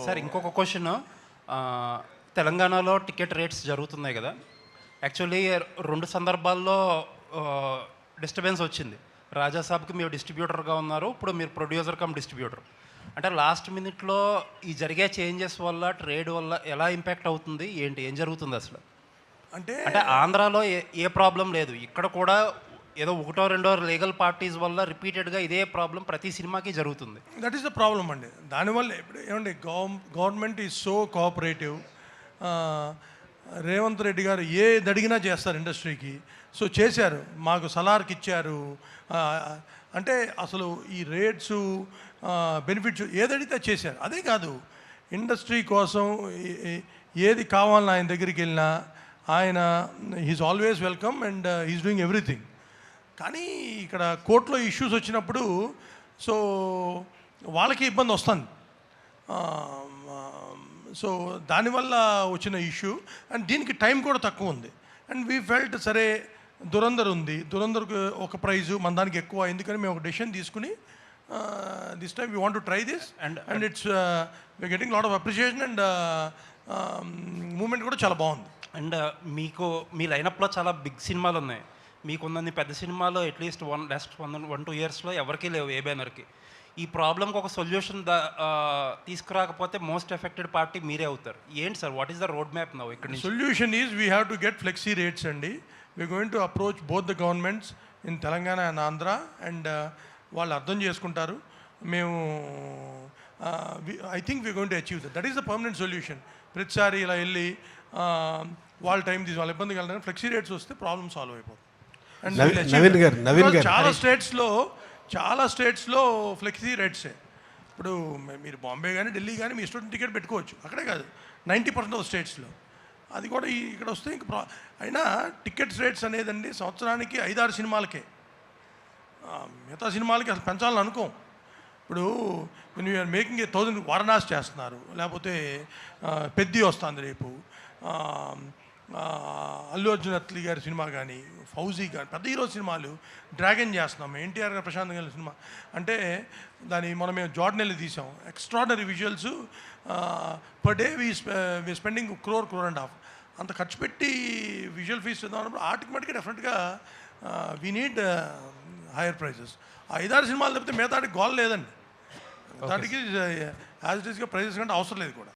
Sir ఇంకొక question, తెలంగాణలో ticket rates జరుగుతున్నాయి కదా. యాక్చువల్లీ 2 సందర్భాల్లో డిస్టర్బెన్స్ వచ్చింది. రాజాసాబ్కి మీరు డిస్ట్రిబ్యూటర్గా ఉన్నారు, ఇప్పుడు మీరు ప్రొడ్యూసర్ కమ్ డిస్ట్రిబ్యూటర్. అంటే లాస్ట్ మినిట్లో ఈ జరిగే చేంజెస్ వల్ల ట్రేడ్ వల్ల ఎలా ఇంపాక్ట్ అవుతుంది, ఏంటి, ఏం జరుగుతుంది అసలు? అంటే ఆంధ్రాలో ఏ ప్రాబ్లం లేదు, ఇక్కడ కూడా ఏదో ఒకటో రెండో లీగల్ పార్టీస్ వల్ల రిపీటెడ్గా ఇదే ప్రాబ్లం ప్రతి సినిమాకి జరుగుతుంది. దట్ ఈస్ ద ప్రాబ్లం అండి. దానివల్ల ఇప్పుడు ఏమండి, government is so cooperative. Revanth Reddy గారు ఏది అడిగినా చేస్తారు ఇండస్ట్రీకి. సో చేశారు, మాకు సలార్కి ఇచ్చారు. అంటే అసలు ఈ రేట్స్ బెనిఫిట్స్ ఏదడిగితే చేశారు. అదే కాదు, ఇండస్ట్రీ కోసం ఏది కావాలని ఆయన దగ్గరికి వెళ్ళినా ఆయన he's always welcome and he's doing everything. కానీ ఇక్కడ కోర్టులో ఇష్యూస్ వచ్చినప్పుడు సో వాళ్ళకి ఇబ్బంది వస్తుంది. సో దానివల్ల వచ్చిన ఇష్యూ అండ్ దీనికి టైం కూడా తక్కువ ఉంది. అండ్ వీ ఫెల్ట్ సరే దురంధర్ ఉంది, దురంధర్కి ఒక ప్రైజు మన దానికి ఎక్కువ, ఎందుకని మేము ఒక డెసిషన్ తీసుకుని this time we want to try this and it's we getting lot of appreciation and moment కూడా చాలా బాగుంది. అండ్ మీకు మీ లైనప్లో చాలా బిగ్ సినిమాలు ఉన్నాయి, మీకున్నన్ని పెద్ద సినిమాలు అట్లీస్ట్ లాస్ట్ 1-2 ఇయర్స్లో ఎవరికీ లేవు ఏ బ్యానర్కి. ఈ ప్రాబ్లంకి ఒక సొల్యూషన్ తీసుకురాకపోతే మోస్ట్ ఎఫెక్టెడ్ పార్టీ మీరే అవుతారు. ఏంటి sir, what is the road map now? ఇక్కడ solution is we have to get flexi rates అండి. We going to approach both the governments in Telangana and Andhra and వాళ్ళు అర్థం చేసుకుంటారు. మేము I think we going to achieve that is the permanent solution. ప్రతిసారి ఇలా వెళ్ళి వాళ్ళ టైం తీసి వాళ్ళ ఇబ్బందికి వెళ్ళడానికి ఫ్లెక్సీ రేట్స్ వస్తే ప్రాబ్లమ్ సాల్వ్ అయిపోతుంది. చాలా స్టేట్స్లో ఫ్లెక్సీ రేట్సే. ఇప్పుడు మీరు బాంబే కానీ ఢిల్లీ కానీ మీ స్టూడెంట్ టికెట్ పెట్టుకోవచ్చు, అక్కడే కాదు 90% ఆఫ్ స్టేట్స్లో. అది కూడా ఇక్కడ వస్తే ఇంక అయినా టికెట్స్ రేట్స్ అనేదండి సంవత్సరానికి 5-6 సినిమాలకే, మిగతా సినిమాలకి అసలు పెంచాలని అనుకోం. ఇప్పుడు యూఆర్ మేకింగ్ 1000 వారణాసి చేస్తున్నారు, లేకపోతే పెద్ది వస్తుంది రేపు, అల్లు అర్జున్ అత్లీ గారి సినిమా కానీ, ఫౌజీ కానీ, పెద్ద హీరో సినిమాలు, డ్రాగన్ చేస్తున్నాము, ఎన్టీఆర్ గారు ప్రశాంత్ గారి సినిమా. అంటే మేము జార్డన్ వెళ్ళి తీసాం, extraordinary visuals. Per day we spending crore and half. అంత ఖర్చు పెట్టి విజువల్ ఫీస్ చేద్దామన్నప్పుడు ఆటోమేటిక్గా డెఫినెట్గా వీ నీడ్ హైయర్ ప్రైజెస్. 5-6 సినిమాలు తప్పితే మిగతాటికి గోల్ లేదండి. దానికి యాజ్ ఇట్ ఈస్గా ప్రైజెస్ కంటే అవసరం లేదు కూడా.